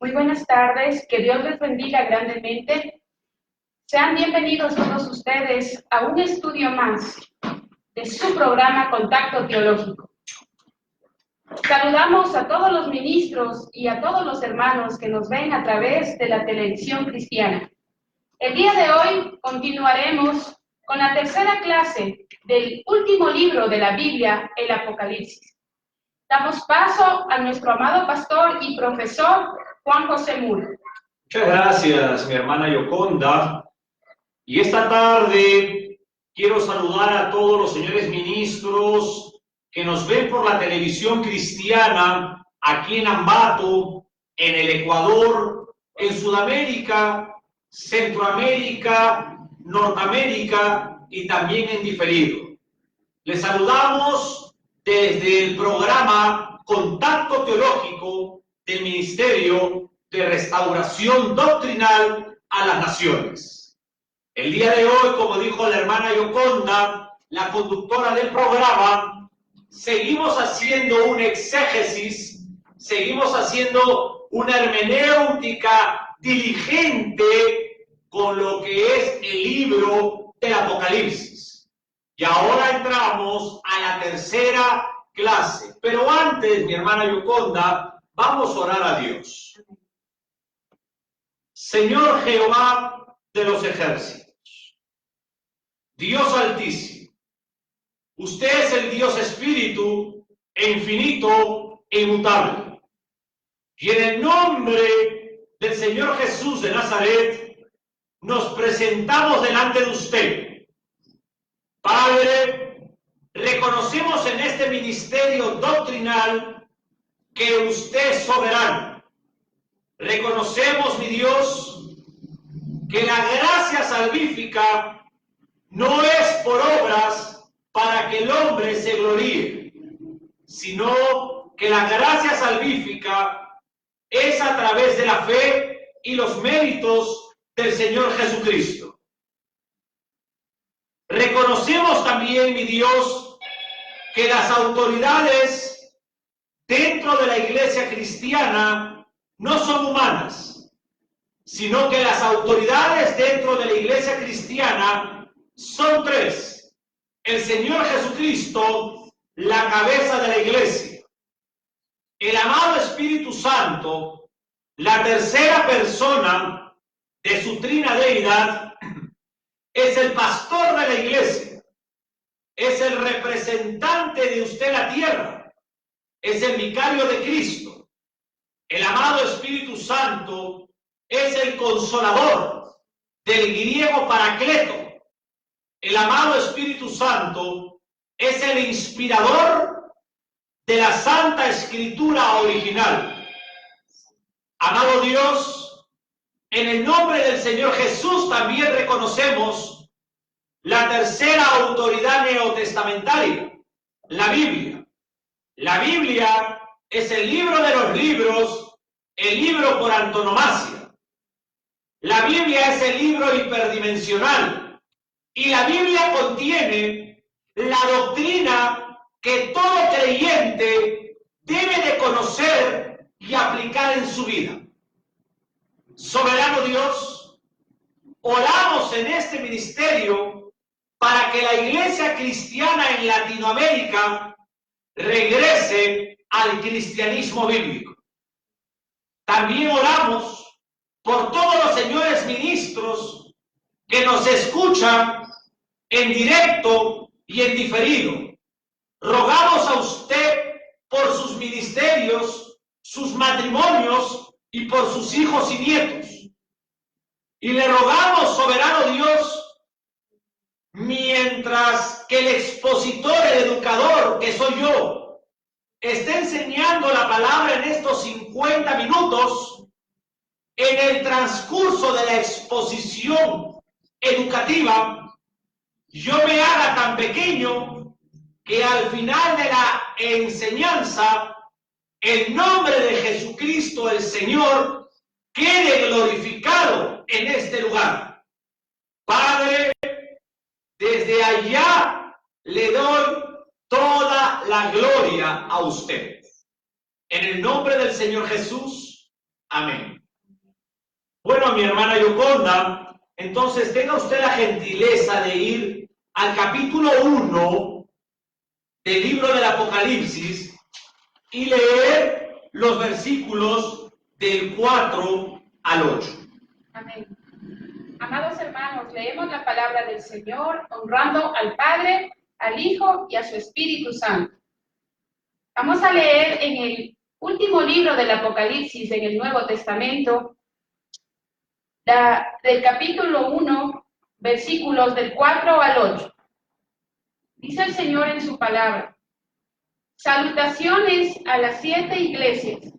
Muy buenas tardes, que Dios les bendiga grandemente. Sean bienvenidos todos ustedes a un estudio más de su programa Contacto Teológico. Saludamos a todos los ministros y a todos los hermanos que nos ven a través de la televisión cristiana. El día de hoy continuaremos con la tercera clase del último libro de la Biblia, el Apocalipsis. Damos paso a nuestro amado pastor y profesor Juan José Muro. Muchas gracias, mi hermana Yoconda. Y esta tarde quiero saludar a todos los señores ministros que nos ven por la televisión cristiana aquí en Ambato, en el Ecuador, en Sudamérica, Centroamérica, Norteamérica y también en diferido. Les saludamos desde el programa Contacto Teológico del Ministerio de Restauración Doctrinal a las Naciones. El día de hoy, como dijo la hermana Yoconda, la conductora del programa, seguimos haciendo un exégesis, seguimos haciendo una hermenéutica diligente con lo que es el libro del Apocalipsis. Y ahora entramos a la tercera clase. Pero antes, mi hermana Yoconda, vamos a orar a Dios. Señor Jehová de los ejércitos, Dios altísimo, usted es el Dios espíritu e infinito e inmutable. Y en el nombre del Señor Jesús de Nazaret, nos presentamos delante de usted. Padre, reconocemos en este ministerio doctrinal que usted es soberano. Reconocemos, mi Dios, que la gracia salvífica no es por obras para que el hombre se gloríe, sino que la gracia salvífica es a través de la fe y los méritos del Señor Jesucristo. Reconocemos también, mi Dios, que las autoridades dentro de la iglesia cristiana no son humanas, sino que las autoridades dentro de la iglesia cristiana son tres: el Señor Jesucristo, la cabeza de la iglesia; el amado Espíritu Santo, la tercera persona de su trina deidad, es el pastor de la iglesia, es el representante de usted en la tierra, es el vicario de Cristo. El amado Espíritu Santo es el consolador, del griego paracleto. El amado Espíritu Santo es el inspirador de la Santa Escritura original. Amado Dios, en el nombre del Señor Jesús también reconocemos la tercera autoridad neotestamentaria, la Biblia. La Biblia es el libro de los libros, el libro por antonomasia. La Biblia es el libro hiperdimensional y la Biblia contiene la doctrina que todo creyente debe de conocer y aplicar en su vida. Soberano Dios, oramos en este ministerio para que la iglesia cristiana en Latinoamérica regrese al cristianismo bíblico. También oramos por todos los señores ministros que nos escuchan en directo y en diferido. Rogamos a usted por sus ministerios, sus matrimonios y por sus hijos y nietos. Y le rogamos, soberano Dios, mientras que el expositor, el educador, que soy yo, esté enseñando la palabra en estos 50 minutos, en el transcurso de la exposición educativa, yo me haga tan pequeño que al final de la enseñanza, el nombre de Jesucristo el Señor quede glorificado en este lugar. Padre, desde allá le doy toda la gloria a usted. En el nombre del Señor Jesús, Amén. Bueno, mi hermana Yoconda, entonces tenga usted la gentileza de ir al capítulo 1 del libro del Apocalipsis y leer los versículos del 4 al 8. Amén. Amados hermanos, leemos la palabra del Señor, honrando al Padre, al Hijo y a su Espíritu Santo. Vamos a leer en el último libro del Apocalipsis, en el Nuevo Testamento, del capítulo 1, versículos del 4 al 8. Dice el Señor en su palabra: salutaciones a las 7 iglesias.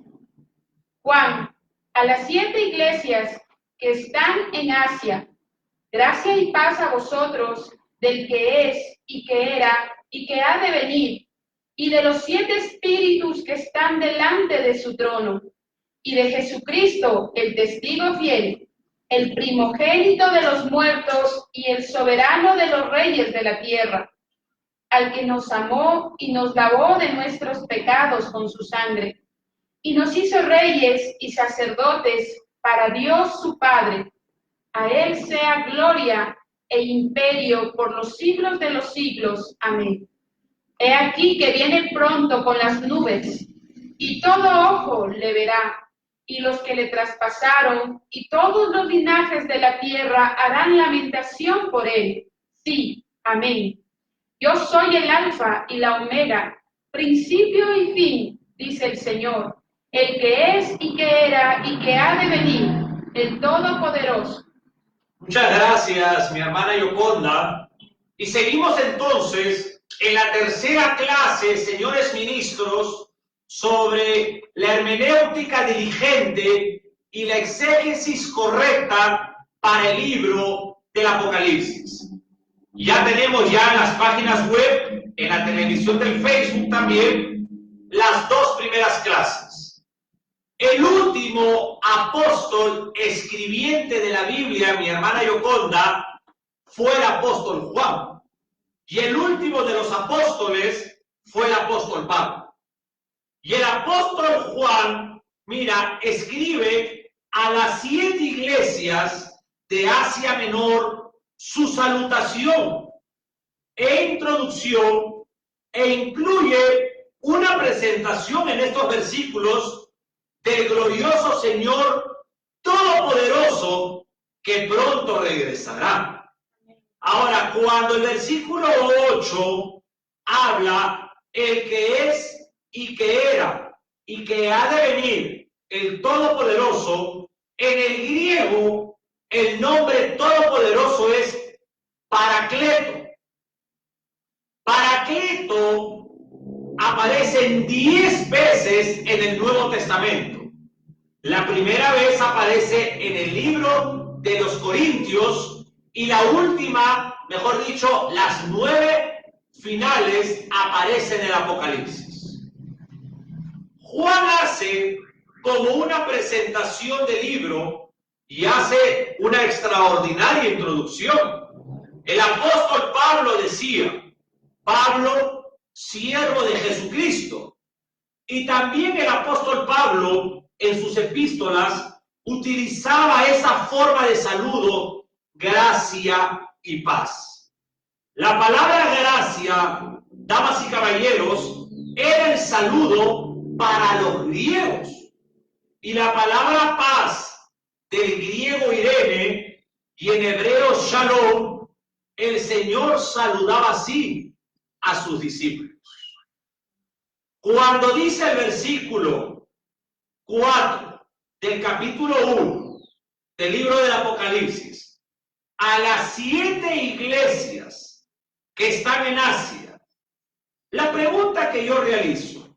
Juan, a las 7 iglesias que están en Asia, gracia y paz a vosotros, del que es, y que era, y que ha de venir, y de los 7 espíritus que están delante de su trono, y de Jesucristo, el testigo fiel, el primogénito de los muertos y el soberano de los reyes de la tierra, al que nos amó y nos lavó de nuestros pecados con su sangre, y nos hizo reyes y sacerdotes para Dios su Padre. A él sea gloria e imperio por los siglos de los siglos. Amén. He aquí que viene pronto con las nubes, y todo ojo le verá, y los que le traspasaron, y todos los linajes de la tierra harán lamentación por él. Sí, amén. Yo soy el Alfa y la Omega, principio y fin, dice el Señor, el que es y que era y que ha de venir, el Todopoderoso. Muchas gracias, mi hermana Yoconda. Y seguimos entonces en la tercera clase, señores ministros, sobre la hermenéutica diligente y la exégesis correcta para el libro del Apocalipsis. Ya tenemos ya en las páginas web, en la televisión del Facebook también, las 2 primeras clases. El último apóstol escribiente de la Biblia, mi hermana Yoconda, fue el apóstol Juan. Y el último de los apóstoles fue el apóstol Pablo. Y el apóstol Juan, mira, escribe a las 7 iglesias de Asia Menor su salutación e introducción, e incluye una presentación en estos versículos del glorioso Señor Todopoderoso que pronto regresará. Ahora, cuando el versículo 8 habla el que es y que era y que ha de venir, el Todopoderoso, en el griego el nombre Todopoderoso es Paracleto. Paracleto aparece 10 veces en el Nuevo Testamento. La primera vez aparece en el libro de los Corintios y la última, mejor dicho, las 9 finales aparecen en el Apocalipsis. Juan hace como una presentación del libro y hace una extraordinaria introducción. El apóstol Pablo decía: Pablo, siervo de Jesucristo. Y también el apóstol Pablo, en sus epístolas, utilizaba esa forma de saludo: gracia y paz. La palabra gracia, damas y caballeros, era el saludo para los griegos. Y la palabra paz, del griego Irene y en hebreo shalom, el Señor saludaba así a sus discípulos. Cuando dice el versículo 4 del capítulo 1 del libro del Apocalipsis, a las 7 iglesias que están en Asia, la pregunta que yo realizo: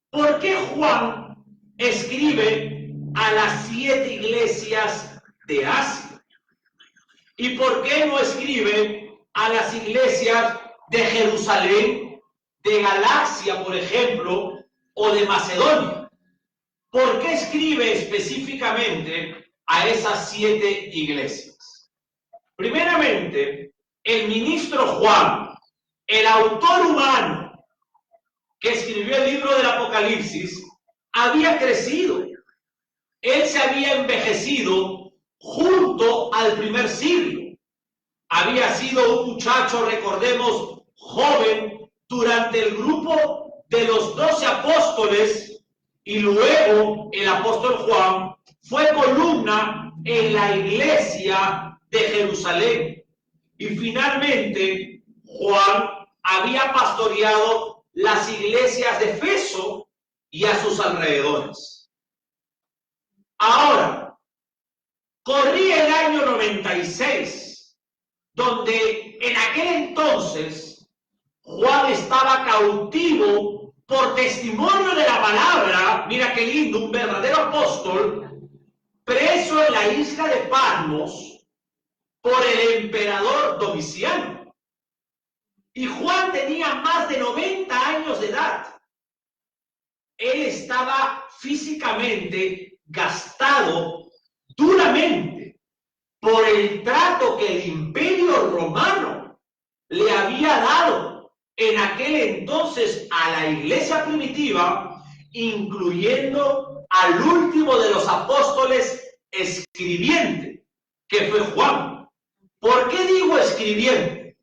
¿por qué Juan escribe a las 7 iglesias de Asia? ¿Y por qué no escribe a las iglesias de Jerusalén, de Galacia, por ejemplo, o de Macedonia? ¿Por qué escribe específicamente a esas 7 iglesias? Primeramente, el ministro Juan, el autor humano que escribió el libro del Apocalipsis, había crecido. él se había envejecido junto al primer siglo. Había sido un muchacho, recordemos, joven durante el grupo de los 12 apóstoles, y luego el apóstol Juan fue columna en la iglesia de Jerusalén. Y finalmente Juan había pastoreado las iglesias de Efeso y a sus alrededores. Ahora, corría el año 96, donde en aquel entonces Juan estaba cautivo por testimonio de la palabra. Mira qué lindo, un verdadero apóstol, preso en la isla de Patmos por el emperador Domiciano. Y Juan tenía más de 90 años de edad. Él estaba físicamente gastado duramente por el trato que el Imperio Romano le había dado en aquel entonces a la iglesia primitiva, incluyendo al último de los apóstoles escribiente, que fue Juan. ¿Por qué digo escribiente?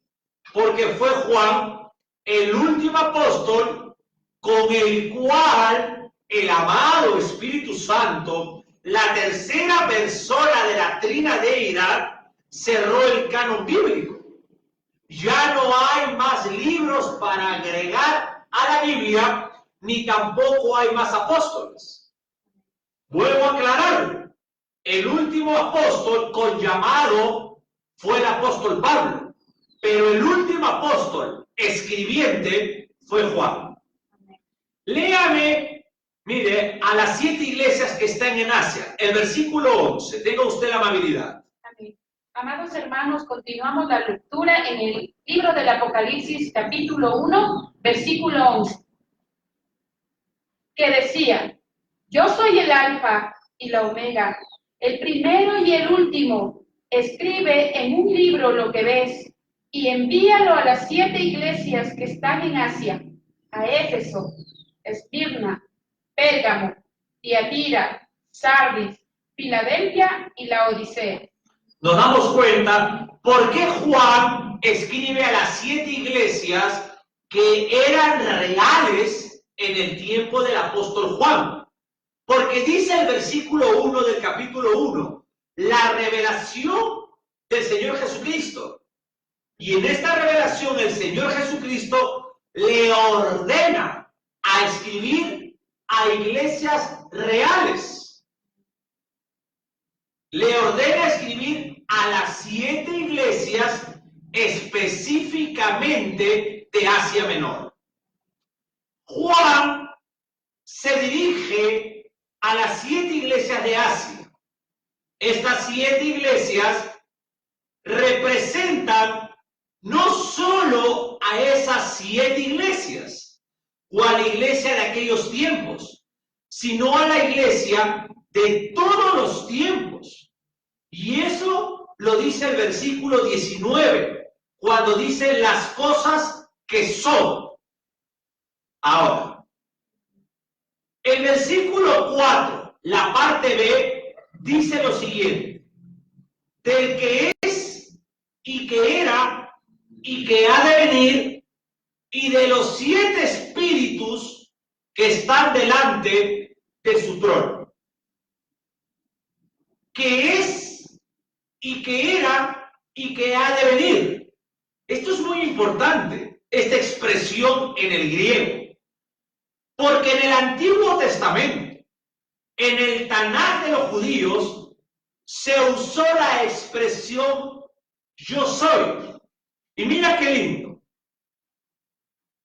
Porque fue Juan el último apóstol con el cual el amado Espíritu Santo, la tercera persona de la Trinadeidad, cerró el canon bíblico. Ya no hay más libros para agregar a la Biblia, ni tampoco hay más apóstoles. Vuelvo a aclarar, el último apóstol con llamado fue el apóstol Pablo, pero el último apóstol escribiente fue Juan. Léame, mire, a las 7 iglesias que están en Asia, el versículo 11, tenga usted la amabilidad. Amén. Amados hermanos, continuamos la lectura en el libro del Apocalipsis, capítulo 1, versículo 11, que decía: yo soy el Alfa y la Omega, el primero y el último. Escribe en un libro lo que ves y envíalo a las 7 iglesias que están en Asia, a Éfeso, Esmirna, Pérgamo, Tiatira, Sardis, Filadelfia y la Odisea. Nos damos cuenta por qué Juan escribe a las 7 iglesias que eran reales en el tiempo del apóstol Juan. Porque dice el versículo 1 del capítulo 1, la revelación del Señor Jesucristo. Y en esta revelación el Señor Jesucristo le ordena a escribir a iglesias reales. Le ordena escribir a las 7 iglesias específicamente de Asia Menor. Juan se dirige a las 7 iglesias de Asia. Estas 7 iglesias representan no solo a esas 7 iglesias o a la iglesia de aquellos tiempos, sino a la iglesia de todos los tiempos. Y eso lo dice el versículo 19, cuando dice las cosas que son. Ahora, el versículo 4, la parte B, dice lo siguiente: del que es y que era y que ha de venir, y de los 7 espíritus que están delante de su trono. Que es y que era y que ha de venir. Esto es muy importante, esta expresión en el griego, porque en el Antiguo Testamento, en el Tanaj de los judíos, se usó la expresión yo soy. Y mira qué lindo.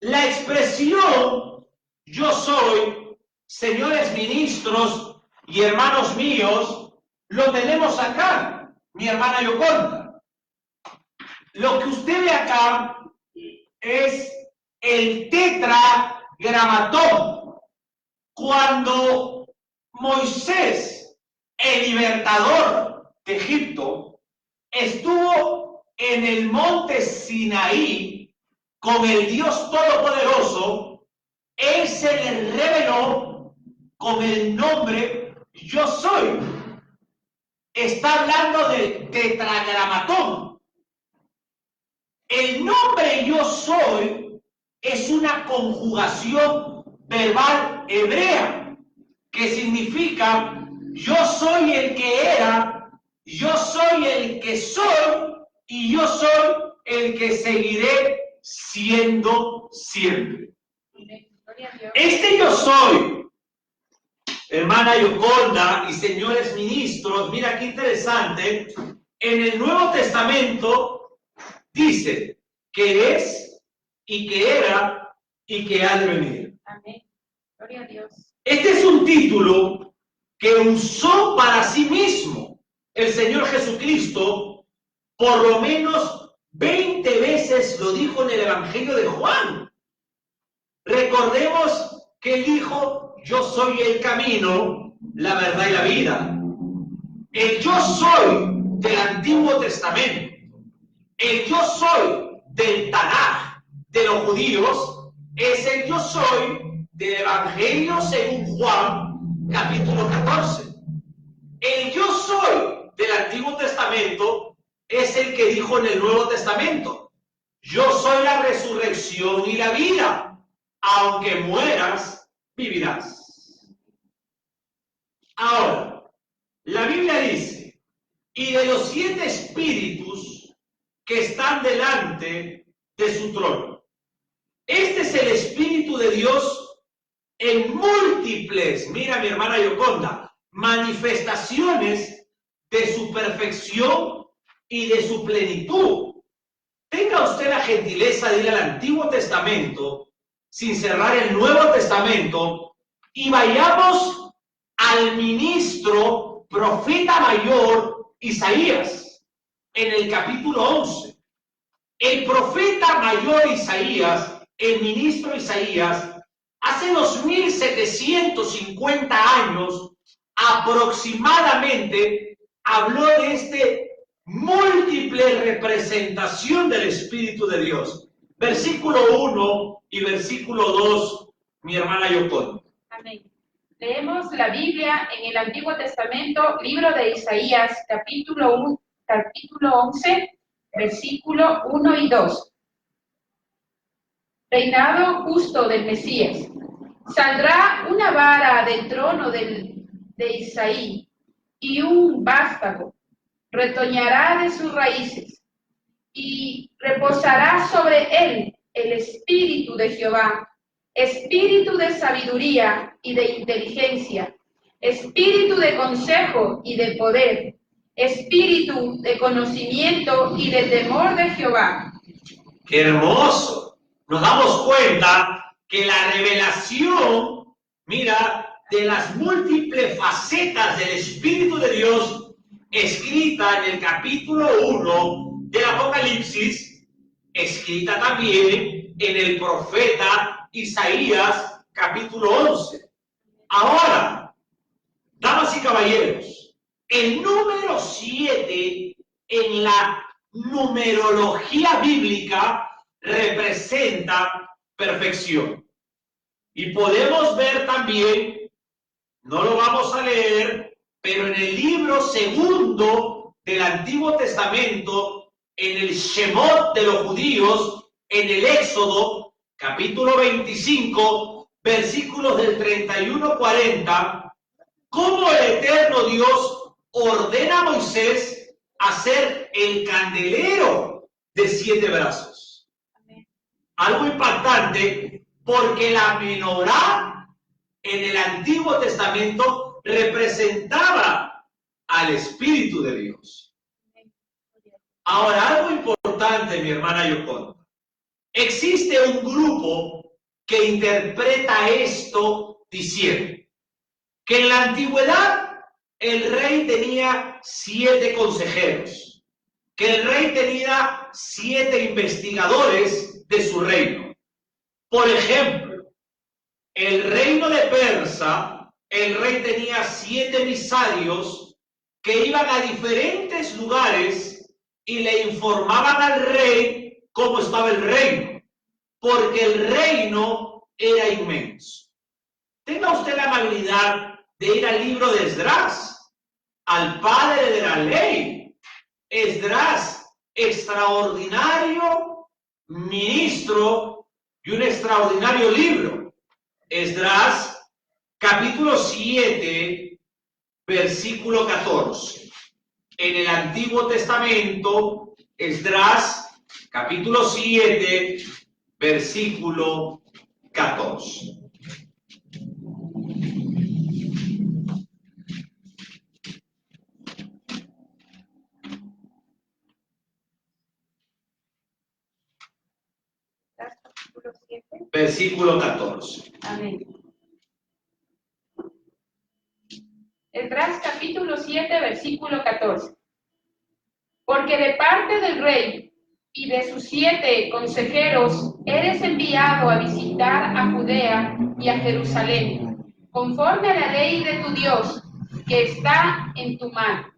La expresión yo soy, señores ministros y hermanos míos, lo tenemos acá, mi hermana Yoconda. Lo que usted ve acá es el tetragramatón. Cuando Moisés, el libertador de Egipto, estuvo en el monte Sinaí con el Dios Todopoderoso, él se le reveló con el nombre yo soy está hablando del tetragramatón. El nombre yo soy es una conjugación verbal hebrea que significa yo soy el que era, yo soy el que soy y yo soy el que seguiré siendo siempre. Este yo soy, hermana Yoconda y señores ministros, mira qué interesante, en el Nuevo Testamento dice que es y que era y que ha de venir. Amén. Gloria a Dios. Este es un título que usó para sí mismo el Señor Jesucristo, por lo menos 20 veces lo dijo en el Evangelio de Juan. Recordemos que él dijo, yo soy el camino, la verdad y la vida. El yo soy del Antiguo Testamento, el yo soy del Tanaj de los judíos, es el yo soy del Evangelio según Juan, capítulo 14. El yo soy del Antiguo Testamento es el que dijo en el Nuevo Testamento, yo soy la resurrección y la vida. Aunque mueras, vivirás. Ahora, la Biblia dice, y de los 7 espíritus que están delante de su trono. Este es el Espíritu de Dios en múltiples, mira mi hermana Yoconda, manifestaciones de su perfección y de su plenitud. Tenga usted la gentileza de ir al Antiguo Testamento, sin cerrar el Nuevo Testamento, y vayamos al ministro, profeta mayor Isaías, en el capítulo 11. El profeta mayor Isaías, el ministro Isaías, hace 2750 años aproximadamente, habló de este múltiple representación del Espíritu de Dios. Versículo 1 y versículo 2, mi hermana Yoconda. Amén. Leemos la Biblia en el Antiguo Testamento, libro de Isaías, capítulo 11, versículo 1 y 2. Reinado justo del Mesías. Saldrá una vara del trono de Isaí y un vástago retoñará de sus raíces y reposará sobre él el espíritu de Jehová, espíritu de sabiduría y de inteligencia, espíritu de consejo y de poder, espíritu de conocimiento y de temor de Jehová. ¡Qué hermoso! Nos damos cuenta que la revelación, mira, de las múltiples facetas del Espíritu de Dios, escrita en el capítulo 1 del Apocalipsis, escrita también en el profeta Isaías, capítulo 11. Ahora, damas y caballeros, el número 7 en la numerología bíblica representa perfección. Y podemos ver también, no lo vamos a leer, pero en el libro segundo del Antiguo Testamento, en el Shemot de los judíos, en el Éxodo, capítulo 25, versículos del 31 al 40, cómo el eterno Dios ordena a Moisés hacer el candelero de 7 brazos. Algo impactante, porque la menorá en el Antiguo Testamento representaba al Espíritu de Dios. Ahora, algo importante, mi hermana Yoconda. Existe un grupo que interpreta esto diciendo que en la antigüedad el rey tenía 7 consejeros, que el rey tenía 7 investigadores de su reino. Por ejemplo, el reino de Persa, el rey tenía 7 emisarios que iban a diferentes lugares y le informaban al rey cómo estaba el reino, porque el reino era inmenso. Tenga usted la amabilidad de ir al libro de Esdras, al padre de la ley. Esdras, extraordinario ministro y un extraordinario libro. Esdras, capítulo 7, versículo 14. En el Antiguo Testamento, Esdras, capítulo 7, versículo 14. Versículo 14. Amén. Esdras capítulo 7, versículo 14. Porque de parte del rey y de sus 7 consejeros eres enviado a visitar a Judea y a Jerusalén, conforme a la ley de tu Dios, que está en tu mano.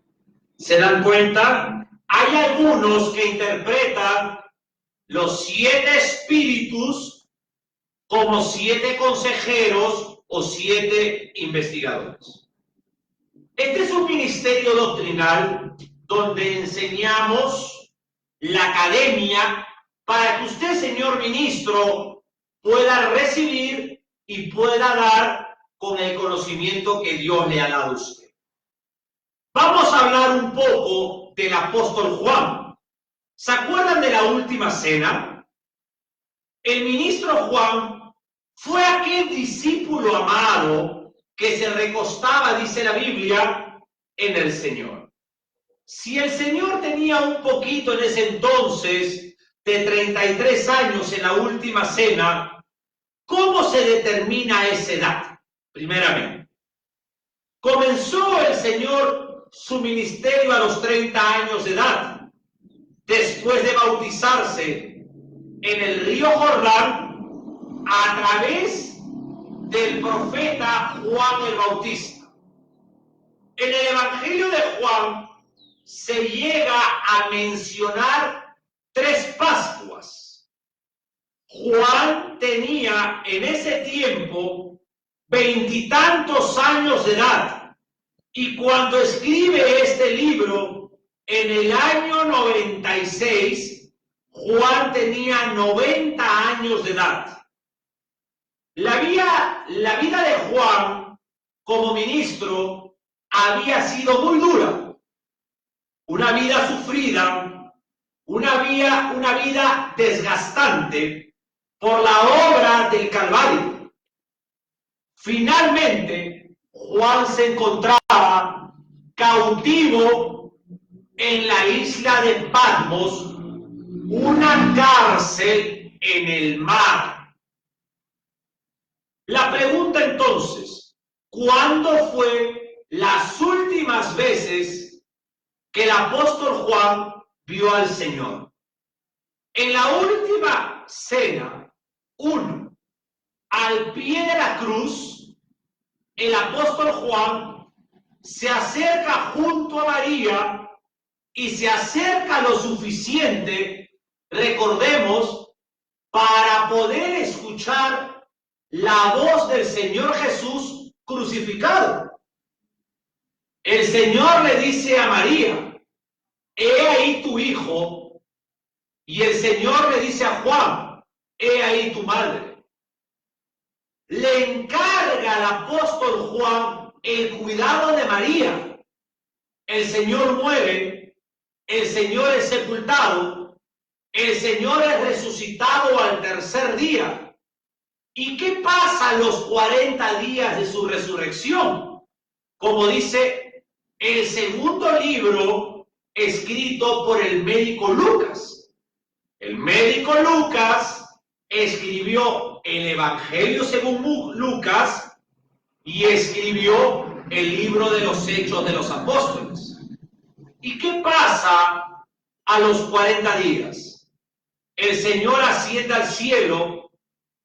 ¿Se dan cuenta? Hay algunos que interpretan los 7 espíritus como 7 consejeros o 7 investigadores. Este es un ministerio doctrinal donde enseñamos la academia para que usted, señor ministro, pueda recibir y pueda dar con el conocimiento que Dios le ha dado a usted. Vamos a hablar un poco del apóstol Juan. ¿Se acuerdan de la última cena? El ministro Juan fue aquel discípulo amado que se recostaba, dice la Biblia, en el Señor. Si el Señor tenía un poquito en ese entonces de 33 años en la última cena, ¿cómo se determina esa edad? Primeramente, comenzó el Señor su ministerio a los 30 años de edad, después de bautizarse en el río Jordán a través del profeta Juan el Bautista. En el Evangelio de Juan se llega a mencionar 3 Pascuas. Juan tenía en ese tiempo 20 y tantos años de edad, y cuando escribe este libro en el año 96, Juan tenía 90 años de edad. La vida de Juan como ministro había sido muy dura, una vida sufrida, una vida desgastante por la obra del Calvario. Finalmente, Juan se encontraba cautivo en la isla de Patmos, una cárcel en el mar. La pregunta entonces, ¿cuándo fue las últimas veces que el apóstol Juan vio al Señor? En la última cena, 1, al pie de la cruz, el apóstol Juan se acerca junto a María y se acerca lo suficiente, recordemos, para poder escuchar la voz del Señor Jesús crucificado. El Señor le dice a María, he ahí tu hijo, y el Señor le dice a Juan, he ahí tu madre. Le encarga al apóstol Juan el cuidado de María. El Señor muere, el Señor es sepultado, el Señor es resucitado al tercer día. ¿Y qué pasa los 40 días de su resurrección? Como dice el segundo libro escrito por el médico Lucas. El médico Lucas escribió el Evangelio según Lucas y escribió el libro de los Hechos de los Apóstoles. ¿Y qué pasa a los 40 días? El Señor asciende al cielo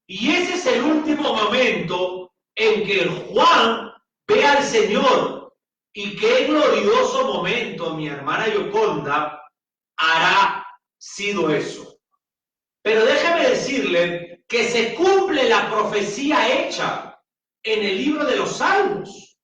y ese es el último momento en que Juan ve al Señor. Y qué glorioso momento, mi hermana Yoconda, hará sido eso. Pero déjeme decirle que se cumple la profecía hecha en el libro de los Salmos.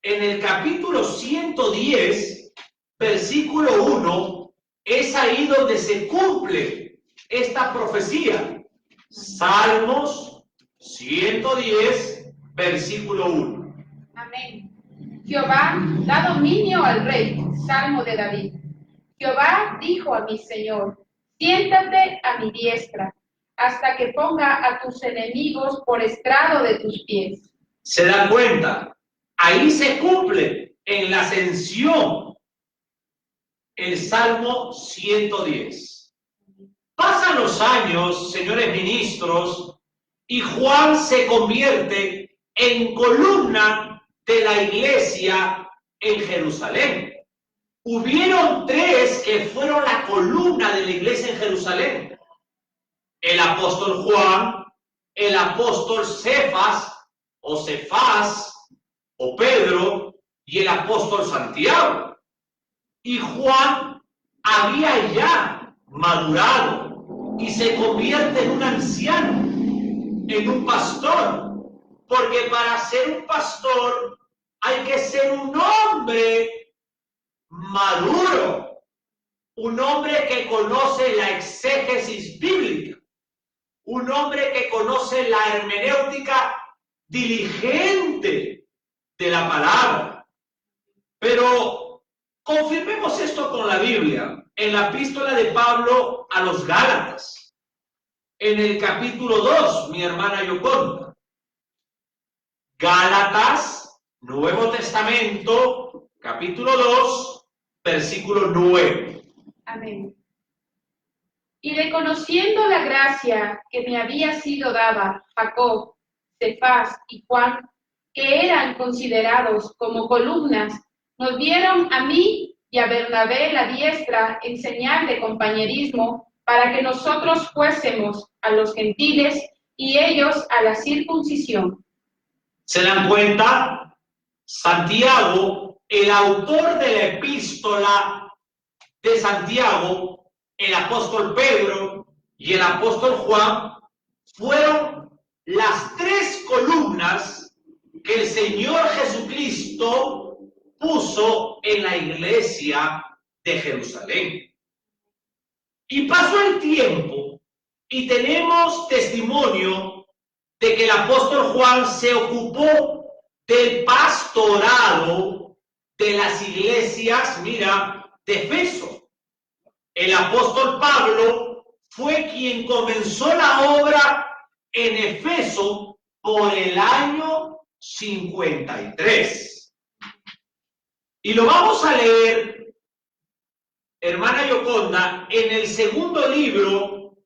en el capítulo 110, versículo 1, es ahí donde se cumple esta profecía. Salmos 110, versículo 1. Amén. Jehová da dominio al rey. Salmo de David. Jehová dijo a mi Señor, siéntate a mi diestra, hasta que ponga a tus enemigos por estrado de tus pies. ¿Se dan cuenta? Ahí se cumple en la ascensión el Salmo 110. Pasan los años, señores ministros, y Juan se convierte en columna de la iglesia en Jerusalén. Hubieron tres que fueron la columna de la iglesia en Jerusalén: el apóstol Juan, el apóstol Cefas o Pedro y el apóstol Santiago. Y Juan había ya madurado y se convierte en un anciano, en un pastor, porque para ser un pastor hay que ser un hombre maduro, un hombre que conoce la exégesis bíblica, un hombre que conoce la hermenéutica diligente de la palabra. Pero confirmemos esto con la Biblia, en la epístola de Pablo a los Gálatas, en el capítulo 2, mi hermana Yoconda. Gálatas, Nuevo Testamento, capítulo 2, versículo 9. Amén. Y reconociendo la gracia que me había sido dada, Jacob, Cefas y Juan, que eran considerados como columnas, nos dieron a mí y a Bernabé la diestra en señal de compañerismo, para que nosotros fuésemos a los gentiles y ellos a la circuncisión. ¿Se dan cuenta? Santiago, el autor de la epístola de Santiago, el apóstol Pedro y el apóstol Juan, fueron las tres columnas que el Señor Jesucristo puso en la iglesia de Jerusalén. Y pasó el tiempo y tenemos testimonio de que el apóstol Juan se ocupó del pastorado de las iglesias, mira, de Efeso. El apóstol Pablo fue quien comenzó la obra en Efeso por el año 53. Y lo vamos a leer, hermana Yoconda, en el segundo libro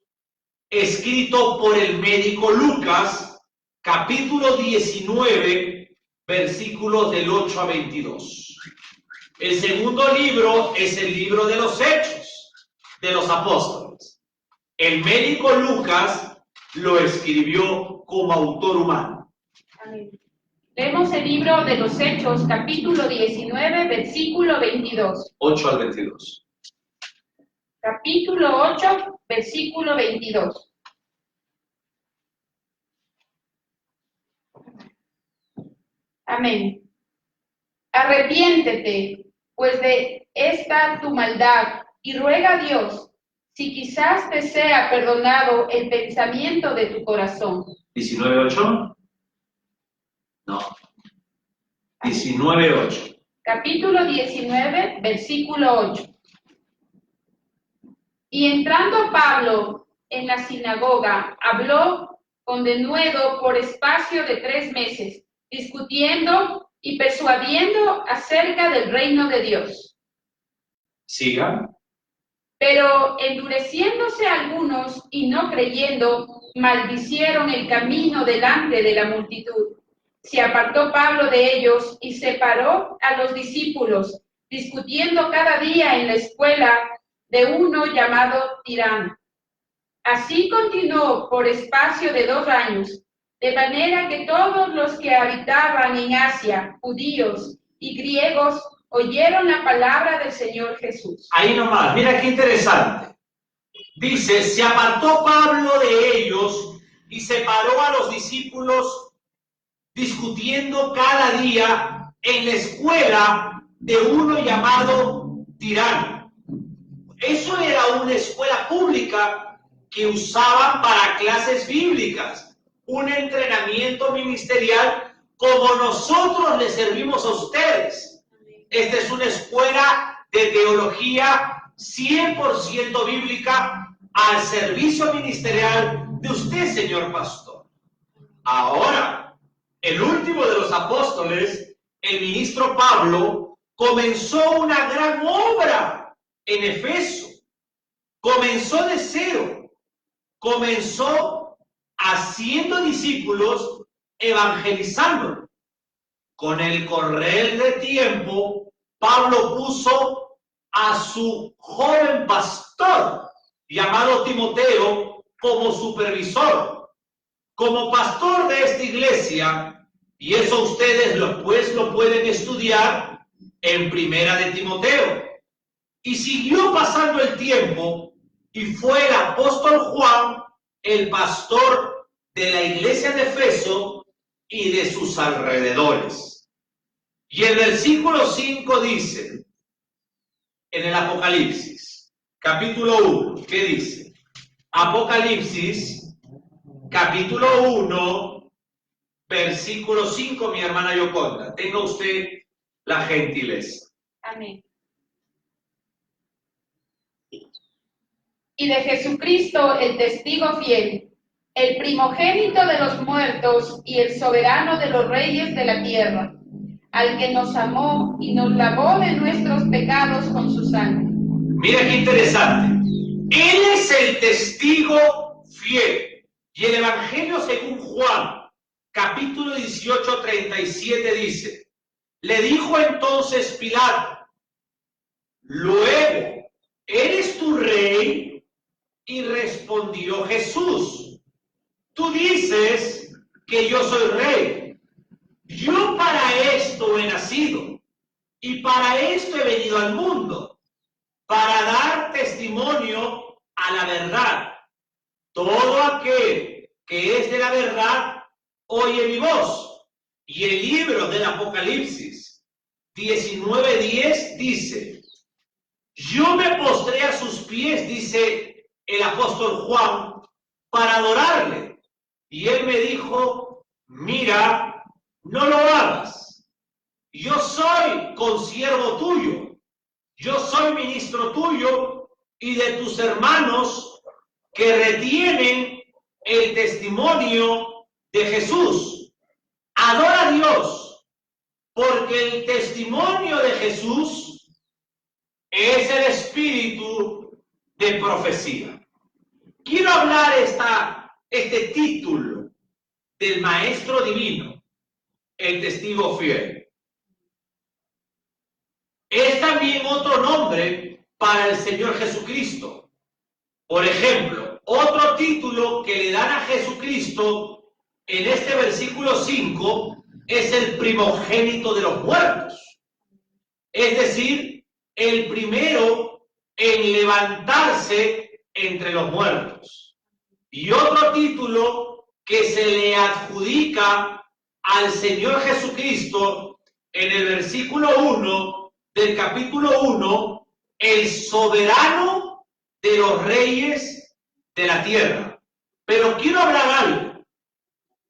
escrito por el médico Lucas, capítulo 19, versículos del 8 a 22. El segundo libro es el libro de los Hechos de los Apóstoles. El médico Lucas lo escribió como autor humano. Amén. Leemos el libro de los Hechos, capítulo 19, versículo 22. 8 al 22. Capítulo 8, versículo 22. Amén. Arrepiéntete, pues, de esta tu maldad, y ruega a Dios, si quizás te sea perdonado el pensamiento de tu corazón. 19:8. No. 19:8. Capítulo 19, versículo 8. Y entrando Pablo en la sinagoga, habló con denuedo por espacio de 3 meses, discutiendo y persuadiendo acerca del reino de Dios. Siga. Pero endureciéndose algunos y no creyendo, maldicieron el camino delante de la multitud. Se apartó Pablo de ellos y separó a los discípulos, discutiendo cada día en la escuela de uno llamado Tirano. Así continuó por espacio de 2 años, de manera que todos los que habitaban en Asia, judíos y griegos, oyeron la palabra del Señor Jesús. Ahí nomás, mira qué interesante. Dice, se apartó Pablo de ellos y separó a los discípulos, discutiendo cada día en la escuela de uno llamado Tirano. Eso era una escuela pública que usaban para clases bíblicas, un entrenamiento ministerial como nosotros les servimos a ustedes. Esta es una escuela de teología 100% bíblica al servicio ministerial de usted, señor pastor. Ahora, el último de los apóstoles, el ministro Pablo, comenzó una gran obra en Efeso. Comenzó de cero. Comenzó haciendo discípulos, evangelizando. Con el correr del tiempo, Pablo puso a su joven pastor, llamado Timoteo, como supervisor, como pastor de esta iglesia, y eso ustedes lo pueden estudiar en Primera de Timoteo. Y siguió pasando el tiempo, y fue el apóstol Juan el pastor de la iglesia de Efeso y de sus alrededores. Y el versículo 5 dice, en el Apocalipsis, capítulo 1, ¿qué dice? Apocalipsis, capítulo 1, versículo 5, mi hermana Yoconda. Tenga usted la gentileza. Amén. Y de Jesucristo, el testigo fiel, el primogénito de los muertos y el soberano de los reyes de la tierra, al que nos amó y nos lavó de nuestros pecados con su sangre. Mira qué interesante. Él es el testigo fiel. Y el Evangelio según Juan, capítulo 18, 37 dice, le dijo entonces Pilato, luego, ¿eres tu rey? Y respondió Jesús, tú dices que yo soy rey. Yo para esto he nacido y para esto he venido al mundo, para dar testimonio a la verdad. Todo aquel que es de la verdad oye mi voz. Y el libro del Apocalipsis 19:10 dice, yo me postré a sus pies, dice el apóstol Juan, para adorarle. Y él me dijo, mira, no lo hagas. Yo soy consiervo tuyo. Yo soy ministro tuyo y de tus hermanos que retienen el testimonio de Jesús. Adora a Dios, porque el testimonio de Jesús es el espíritu de profecía. Quiero hablar este título del maestro divino, el testigo fiel. Es también otro nombre para el Señor Jesucristo. Por ejemplo, otro título que le dan a Jesucristo en este versículo 5 es el primogénito de los muertos. Es decir, el primero en levantarse entre los muertos. Y otro título que se le adjudica al Señor Jesucristo en el versículo 1 del capítulo 1, el soberano de los reyes de la tierra. Pero quiero hablar algo.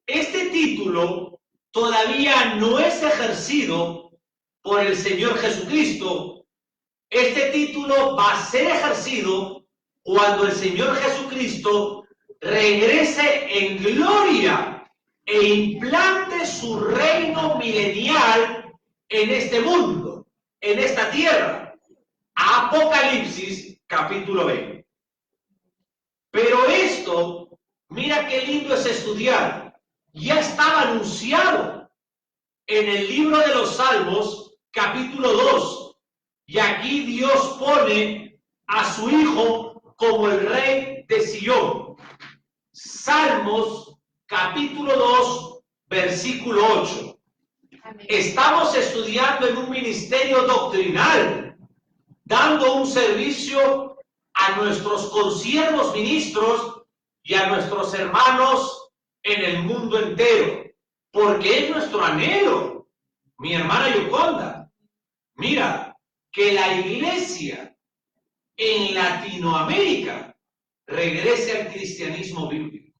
Este título todavía no es ejercido por el Señor Jesucristo. Este título va a ser ejercido cuando el Señor Jesucristo regrese en gloria e implante su reino milenial en este mundo, en esta tierra. Apocalipsis capítulo 20. Pero esto, mira qué lindo es estudiar, ya estaba anunciado en el libro de los Salmos capítulo 2. Y aquí Dios pone a su Hijo como el Rey de Sion. Salmos capítulo 2, versículo 8. Amén. Estamos estudiando en un ministerio doctrinal, dando un servicio a nuestros consiervos ministros y a nuestros hermanos en el mundo entero, porque es nuestro anhelo Mi hermana Yoconda, mira, que la iglesia en Latinoamérica regrese al cristianismo bíblico.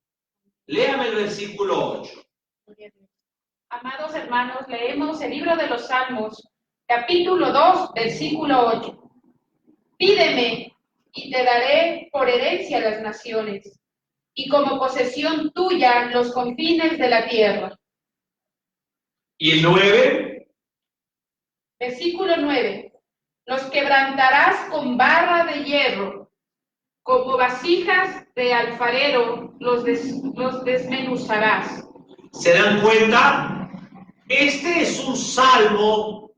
Léame el versículo 8. Amados hermanos, leemos el libro de los Salmos, capítulo 2, versículo 8. Pídeme y te daré por herencia las naciones, y como posesión tuya los confines de la tierra. ¿Y el 9? Versículo 9. Los quebrantarás con barra de hierro, como vasijas de alfarero los desmenuzarás. ¿Se dan cuenta? Este es un salmo,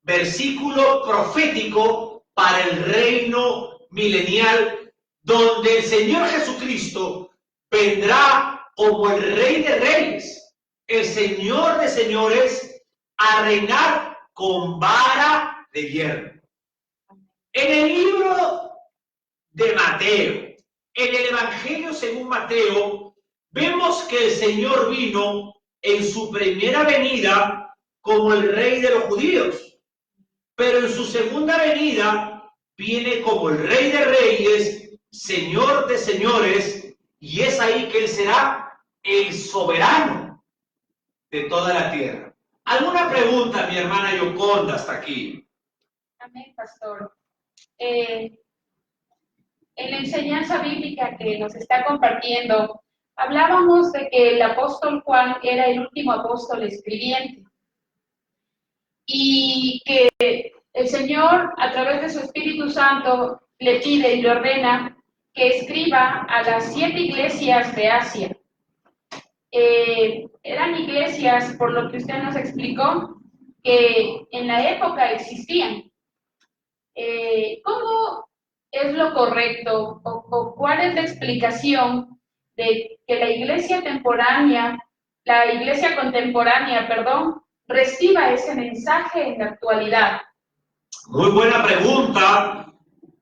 versículo profético para el reino milenial, donde el Señor Jesucristo vendrá como el Rey de Reyes, el Señor de Señores, a reinar con vara de hierro. En el libro de Mateo, en el Evangelio según Mateo, vemos que el Señor vino en su primera venida como el Rey de los judíos, pero en su segunda venida viene como el Rey de Reyes, Señor de Señores, y es ahí que Él será el soberano de toda la tierra. ¿Alguna pregunta, mi hermana Yoconda, hasta aquí? Amén, pastor. En la enseñanza bíblica que nos está compartiendo, hablábamos de que el apóstol Juan era el último apóstol escribiente y que el Señor, a través de su Espíritu Santo, le pide y le ordena que escriba a las 7 iglesias de Asia. Eran iglesias, por lo que usted nos explicó, que en la época existían. ¿Cómo es lo correcto o cuál es la explicación de que la iglesia contemporánea, reciba ese mensaje en la actualidad? Muy buena pregunta,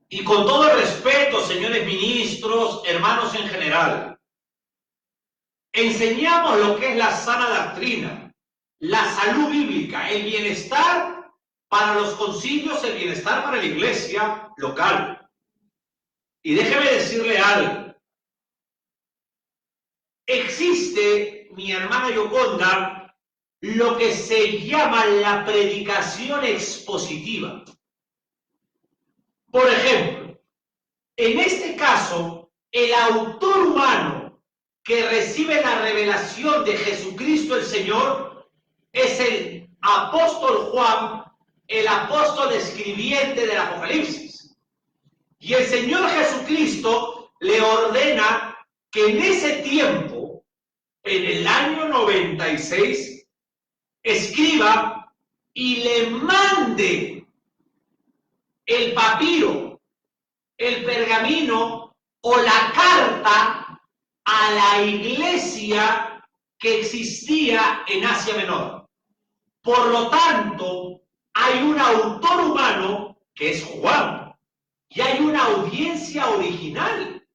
y con todo respeto, señores ministros, hermanos en general, enseñamos lo que es la sana doctrina, la salud bíblica, el bienestar para los concilios, el bienestar para la iglesia local. Y déjeme decirle algo. Existe, mi hermana Yoconda, lo que se llama la predicación expositiva. Por ejemplo, en este caso, el autor humano que recibe la revelación de Jesucristo el Señor es el apóstol Juan, el apóstol escribiente del Apocalipsis. Y el Señor Jesucristo le ordena que en ese tiempo, en el año 96, escriba y le mande el papiro, el pergamino o la carta a la iglesia que existía en Asia Menor. Por lo tanto, hay un autor humano que es Juan y hay una audiencia original.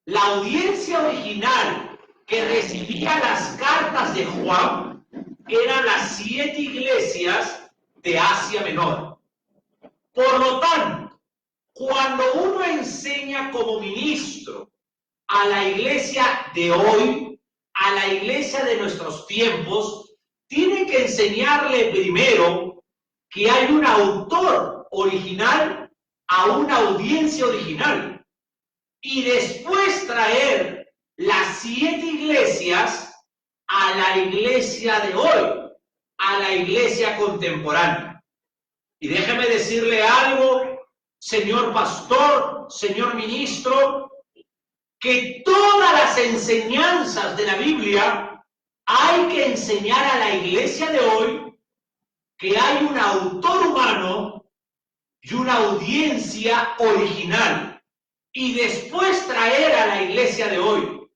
La audiencia original que recibía las cartas de Juan eran las 7 iglesias de Asia Menor. Por lo tanto, cuando uno enseña como ministro a la iglesia de hoy, a la iglesia de nuestros tiempos, tiene que enseñarle primero que hay un autor original a una audiencia original y después traer las 7 iglesias a la iglesia de hoy, a la iglesia contemporánea. Y déjeme decirle algo, señor pastor, señor ministro, que todas las enseñanzas de la Biblia hay que enseñar a la iglesia de hoy que hay un autor humano y una audiencia original, y después traer a la iglesia de hoy,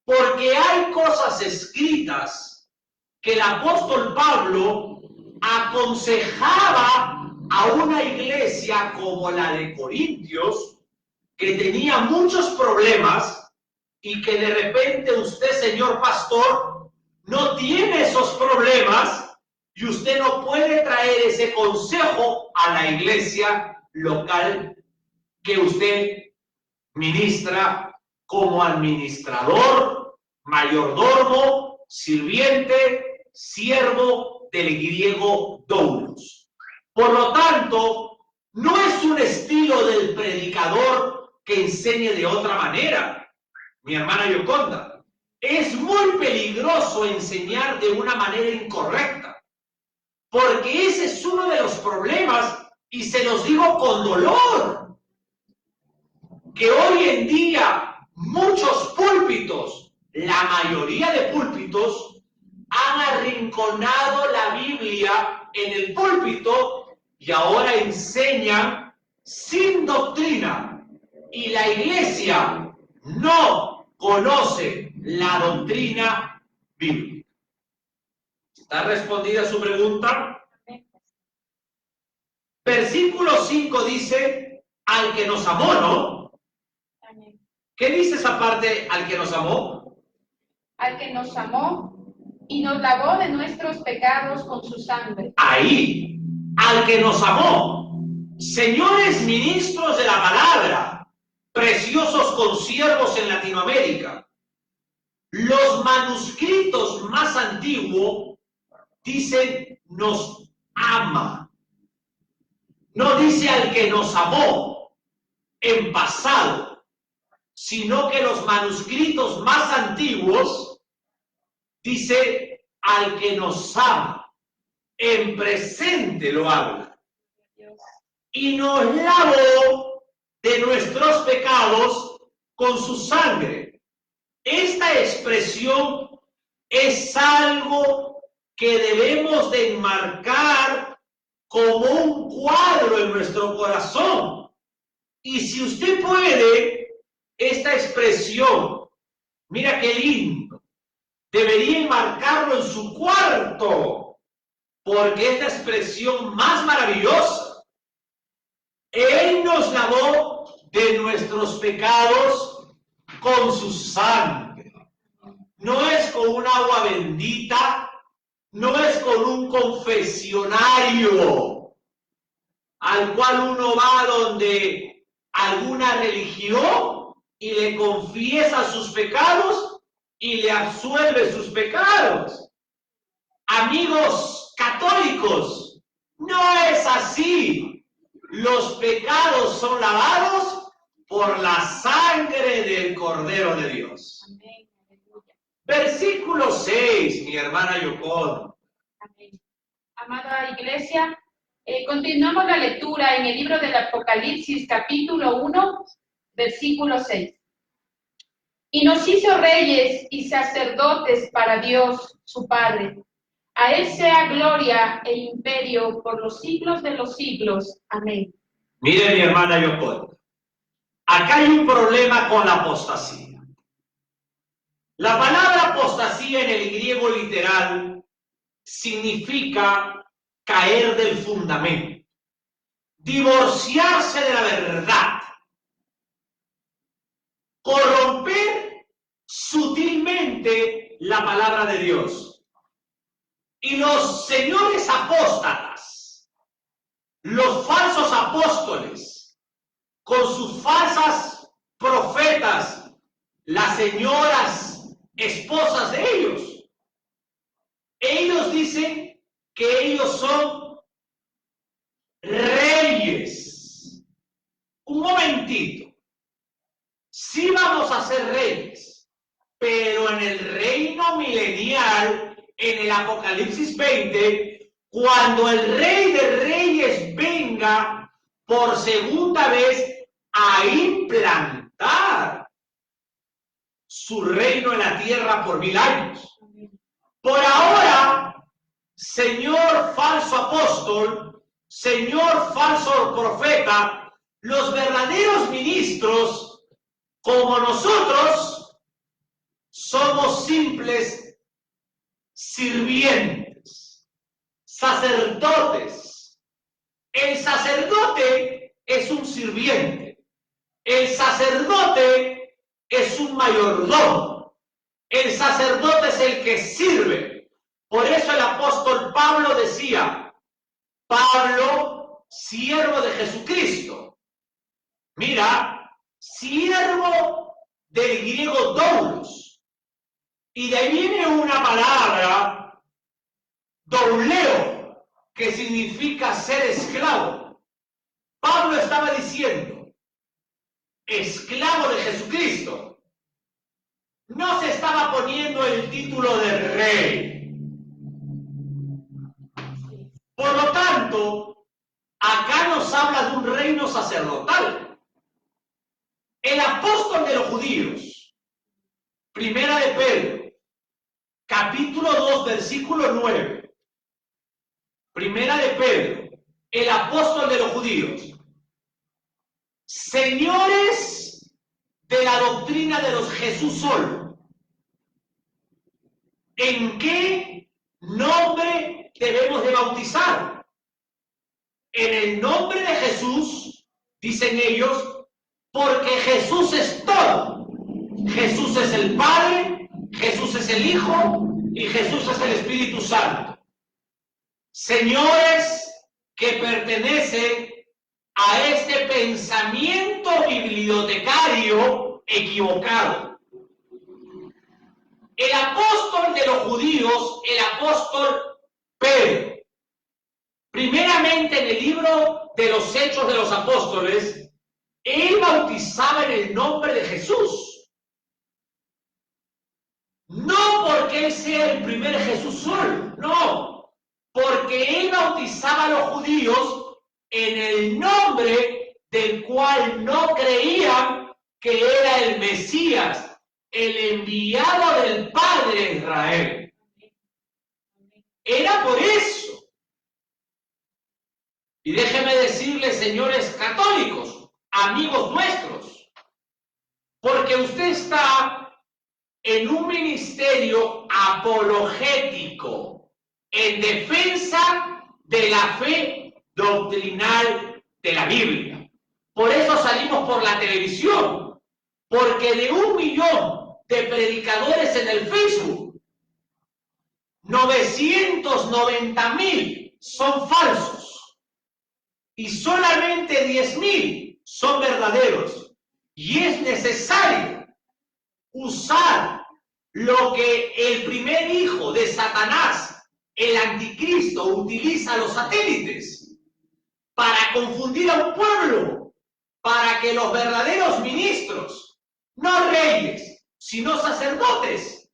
porque hay cosas escritas que el apóstol Pablo aconsejaba a una iglesia como la de Corintios, que tenía muchos problemas y que de repente usted, señor pastor, no tiene esos problemas y usted no puede traer ese consejo a la iglesia local que usted ministra como administrador, mayordomo, sirviente, siervo del griego doulos. Por lo tanto, no es un estilo del predicador que enseñe de otra manera, mi hermana Yoconda. Es muy peligroso enseñar de una manera incorrecta, porque ese es uno de los problemas, y se los digo con dolor, que hoy en día muchos púlpitos, la mayoría de púlpitos, han arrinconado la Biblia en el púlpito y ahora enseñan sin doctrina, y la iglesia no conoce la doctrina bíblica. ¿Está respondida su pregunta? Versículo 5 dice, al que nos amó, ¿no? Amén. ¿Qué dice esa parte, al que nos amó? Al que nos amó y nos lavó de nuestros pecados con su sangre. Ahí, al que nos amó. Señores ministros de la palabra, preciosos consiervos en Latinoamérica, los manuscritos más antiguos dicen nos ama. No dice al que nos amó en pasado, sino que los manuscritos más antiguos dice al que nos ama. En presente lo habla. Y nos lavó de nuestros pecados con su sangre. Esta expresión es algo que debemos de enmarcar como un cuadro en nuestro corazón. Y si usted puede, esta expresión, mira qué lindo, debería enmarcarlo en su cuarto, porque es la expresión más maravillosa. Él nos lavó de nuestros pecados con su sangre. No es con un agua bendita, no es con un confesionario al cual uno va donde alguna religión y le confiesa sus pecados y le absuelve sus pecados. Amigos católicos, no es así. Los pecados son lavados por la sangre del Cordero de Dios. Amén. Versículo 6, mi hermana Yoconda. Amén. Amada iglesia, continuamos la lectura en el libro del Apocalipsis, capítulo 1, versículo 6. Y nos hizo reyes y sacerdotes para Dios, su Padre. A Él sea gloria e imperio por los siglos de los siglos. Amén. Mire, mi hermana Yoconda, acá hay un problema con la apostasía. La palabra apostasía en el griego literal significa caer del fundamento, divorciarse de la verdad, corromper sutilmente la palabra de Dios. Y los señores apóstatas, los falsos apóstoles, con sus falsas profetas, las señoras esposas de ellos dicen que ellos son reyes. Un momentito, sí vamos a ser reyes, pero en el reino milenial, en el Apocalipsis 20, cuando el Rey de Reyes venga por segunda vez a implantar su reino en la tierra por 1000 años. Por ahora, señor falso apóstol, señor falso profeta, los verdaderos ministros, como nosotros, somos simples sirvientes, sacerdotes. El sacerdote es un sirviente. El sacerdote es un mayordomo. El sacerdote es el que sirve. Por eso el apóstol Pablo decía, Pablo, siervo de Jesucristo. Mira, siervo del griego doulos. Y de ahí viene una palabra, douleo, que significa ser esclavo. Pablo estaba diciendo, esclavo de Jesucristo. No se estaba poniendo el título de rey. Por lo tanto, acá nos habla de un reino sacerdotal. El apóstol de los judíos, primera de Pedro, capítulo 2, versículo 9. Primera de Pedro, el apóstol de los judíos. Señores de la doctrina de los Jesús solo. ¿En qué nombre debemos de bautizar? En el nombre de Jesús, dicen ellos, porque Jesús es todo. Jesús es el Padre, Jesús es el Hijo y Jesús es el Espíritu Santo. Señores que pertenecen a este pensamiento bibliotecario equivocado. El apóstol de los judíos, el apóstol Pedro, primeramente en el libro de los Hechos de los Apóstoles, él bautizaba en el nombre de Jesús. No porque él sea el primer Jesús solo, no, porque él bautizaba a los judíos en el nombre del cual no creían que era el Mesías, el enviado del Padre de Israel. Era por eso. Y déjenme decirles, señores católicos, amigos nuestros, porque usted está en un ministerio apologético, en defensa de la fe doctrinal de la Biblia. Por eso salimos por la televisión, porque de 1 millón de predicadores en el Facebook, 990,000 son falsos y solamente 10,000 son verdaderos. Y es necesario usar lo que el primer hijo de Satanás, el anticristo, utiliza a los satélites para confundir a un pueblo, para que los verdaderos ministros, no reyes, sino sacerdotes,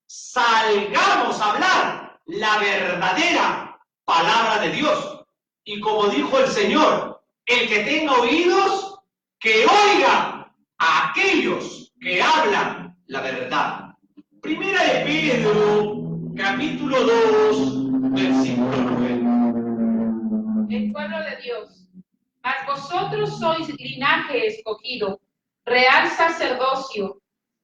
salgamos a hablar la verdadera palabra de Dios. Y como dijo el Señor, el que tenga oídos, que oiga a aquellos que hablan la verdad. Primera de Pedro, capítulo 2, versículo 9. El pueblo de Dios, mas vosotros sois linaje escogido, real sacerdocio,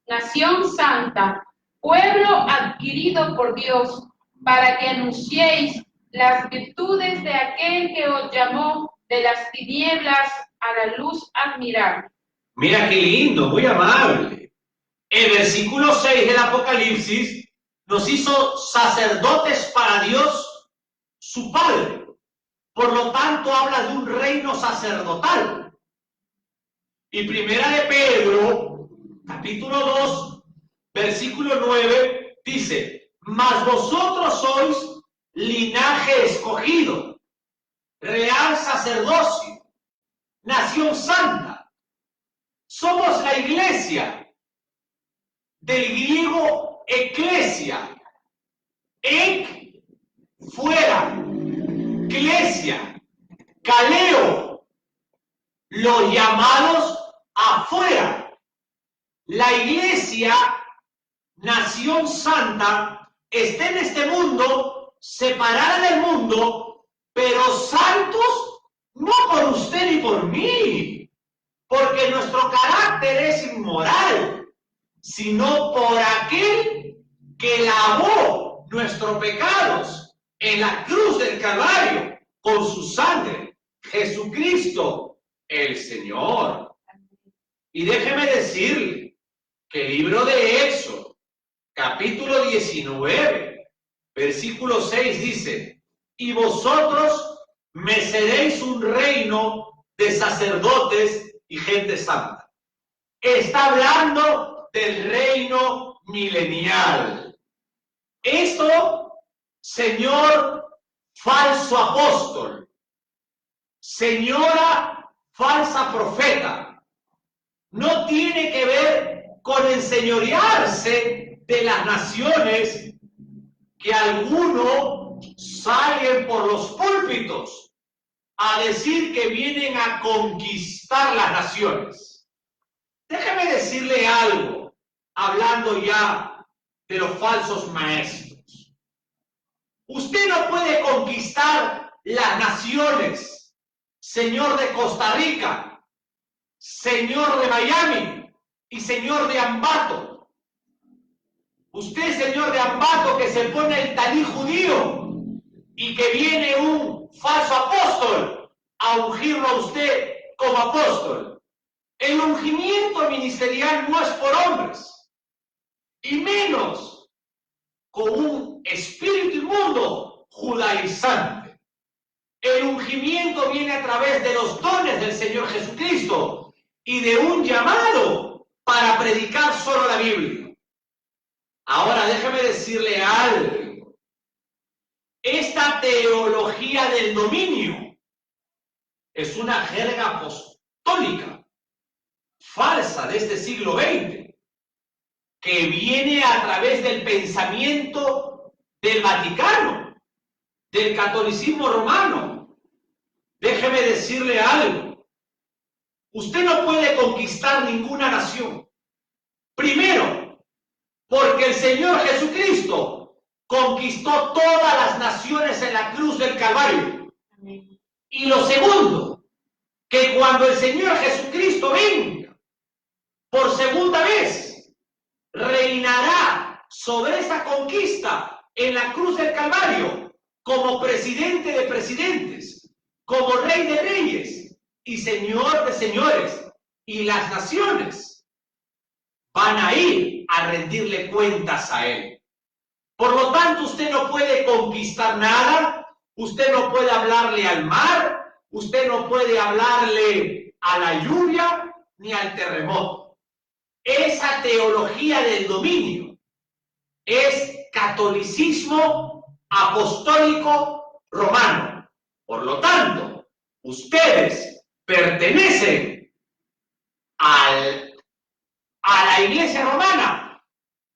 nación santa, pueblo adquirido por Dios, para que anunciéis las virtudes de aquel que os llamó de las tinieblas a la luz admirable. Mira qué lindo, muy amable. El versículo 6 del Apocalipsis nos hizo sacerdotes para Dios, su Padre. Por lo tanto, habla de un reino sacerdotal. Y primera de Pedro, capítulo 2, versículo 9, dice, mas vosotros sois linaje escogido, real sacerdocio, nación santa. Somos la iglesia, del griego eclesia, ek, fuera, iglesia, kaleo, los llamados afuera. La iglesia, nación santa, está en este mundo, separada del mundo, pero santos no por usted ni por mí, porque nuestro carácter es inmoral, sino por aquel que lavó nuestros pecados en la cruz del Calvario con su sangre, Jesucristo el Señor. Y déjeme decirle que el libro de Éxodo, capítulo 19, Versículo 6 dice, y vosotros me seréis un reino de sacerdotes y gente santa. Está hablando del reino milenial. Esto, señor falso apóstol, señora falsa profeta, no tiene que ver con enseñorearse de las naciones que algunos salen por los púlpitos a decir que vienen a conquistar las naciones. Déjeme decirle algo, hablando ya de los falsos maestros. Usted no puede conquistar las naciones, señor de Costa Rica, señor de Miami y señor de Ambato. Usted, señor de Ambato, que se pone el talí judío y que viene un falso apóstol a ungirlo a usted como apóstol. El ungimiento ministerial no es por hombres, y menos con un espíritu inmundo judaizante. El ungimiento viene a través de los dones del Señor Jesucristo y de un llamado para predicar solo la Biblia. Ahora déjeme decirle algo. Esta teología del dominio es una jerga apostólica falsa de este siglo XX, que viene a través del pensamiento del Vaticano, del catolicismo romano. Déjeme decirle algo. Usted no puede conquistar ninguna nación. Primero, porque el Señor Jesucristo conquistó todas las naciones en la cruz del Calvario. Amén. Y lo segundo, que cuando el Señor Jesucristo venga por segunda vez, reinará sobre esa conquista en la cruz del Calvario como presidente de presidentes, como rey de reyes y señor de señores. Y las naciones van a ir a rendirle cuentas a él. Por lo tanto, usted no puede conquistar nada, usted no puede hablarle al mar, usted no puede hablarle a la lluvia ni al terremoto. Esa teología del dominio es catolicismo apostólico romano. Por lo tanto, ustedes pertenecen a la iglesia romana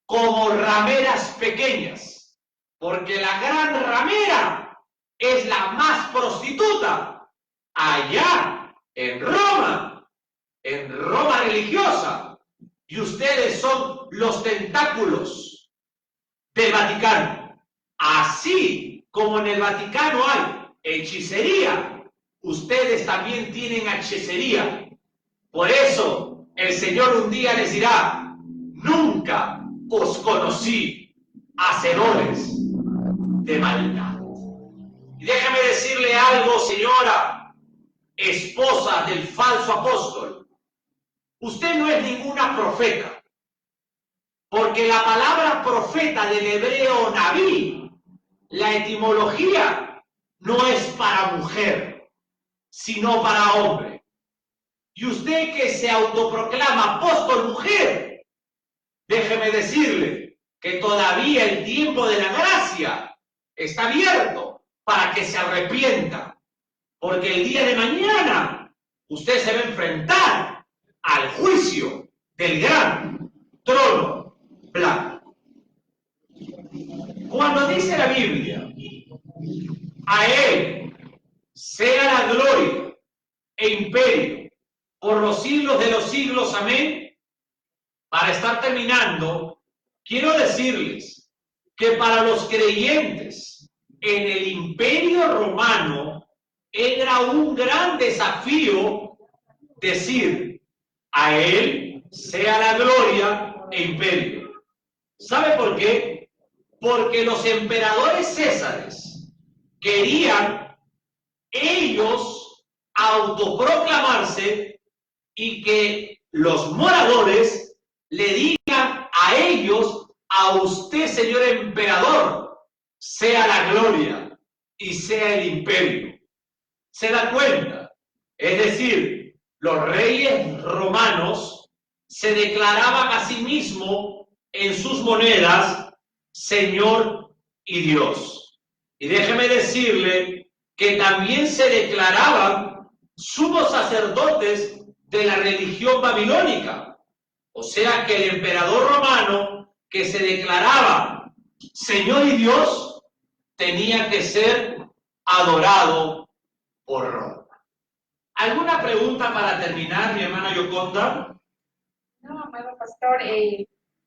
como rameras pequeñas, porque la gran ramera es la más prostituta allá en Roma religiosa. Y ustedes son los tentáculos del Vaticano. Así como en el Vaticano hay hechicería, ustedes también tienen hechicería. Por eso el Señor un día les dirá, nunca os conocí, hacedores de maldad. Y déjame decirle algo, señora, esposa del falso apóstol. Usted no es ninguna profeta, porque la palabra profeta del hebreo naví, la etimología, no es para mujer, sino para hombre. Y usted que se autoproclama apóstol mujer, déjeme decirle que todavía el tiempo de la gracia está abierto para que se arrepienta, porque el día de mañana usted se va a enfrentar al juicio del gran trono blanco. Cuando dice la Biblia, a él sea la gloria e imperio por los siglos de los siglos, amén. Para estar terminando, quiero decirles que para los creyentes en el imperio romano era un gran desafío decir, a él sea la gloria e imperio. ¿Sabe por qué? Porque los emperadores césares querían ellos autoproclamarse y que los moradores le digan a ellos, a usted, señor emperador, sea la gloria y sea el imperio. ¿Se da cuenta? Es decir, los reyes romanos se declaraban a sí mismos en sus monedas Señor y Dios. Y déjeme decirle que también se declaraban sumos sacerdotes de la religión babilónica. O sea que el emperador romano que se declaraba Señor y Dios tenía que ser adorado por Roma. ¿Alguna pregunta para terminar, mi hermana Yoconda? No, amado pastor,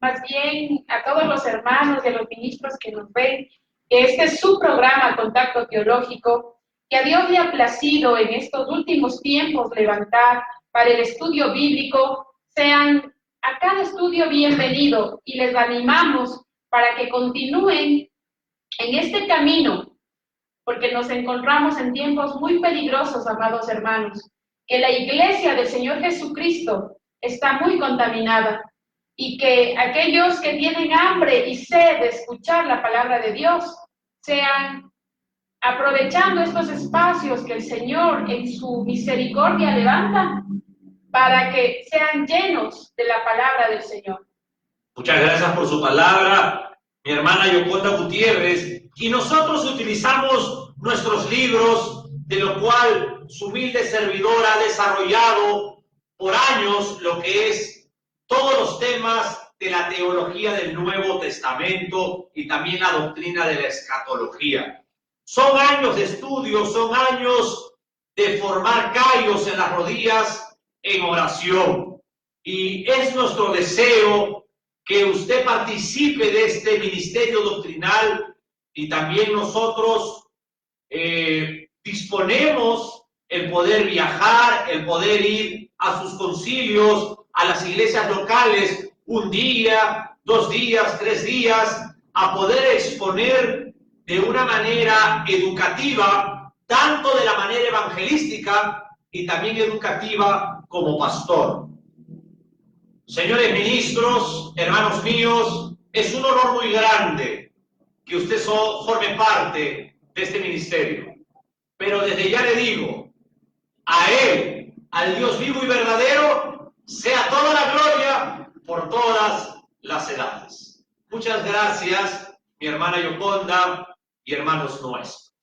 más bien a todos los hermanos y a los ministros que nos ven, que este es su programa Contacto Teológico, que a Dios le ha placido en estos últimos tiempos levantar para el estudio bíblico, sean a cada estudio bienvenido y les animamos para que continúen en este camino, porque nos encontramos en tiempos muy peligrosos, amados hermanos, que la iglesia del Señor Jesucristo está muy contaminada y que aquellos que tienen hambre y sed de escuchar la palabra de Dios sean aprovechando estos espacios que el Señor en su misericordia levanta para que sean llenos de la palabra del Señor. Muchas gracias por su palabra, mi hermana Yoconda Gutiérrez. Y nosotros utilizamos nuestros libros, de lo cual su humilde servidor ha desarrollado por años lo que es todos los temas de la teología del Nuevo Testamento y también la doctrina de la escatología. Son años de estudio, son años de formar callos en las rodillas en oración. Y es nuestro deseo que usted participe de este ministerio doctrinal y también nosotros disponemos el poder viajar, el poder ir a sus concilios, a las iglesias locales, un día, 2 días, 3 días, a poder exponer de una manera educativa, tanto de la manera evangelística y también educativa como pastor. Señores ministros, hermanos míos, es un honor muy grande que usted forme parte de este ministerio. Pero desde ya le digo, a Él, al Dios vivo y verdadero, sea toda la gloria por todas las edades. Muchas gracias, mi hermana Yoconda y hermanos nuestros.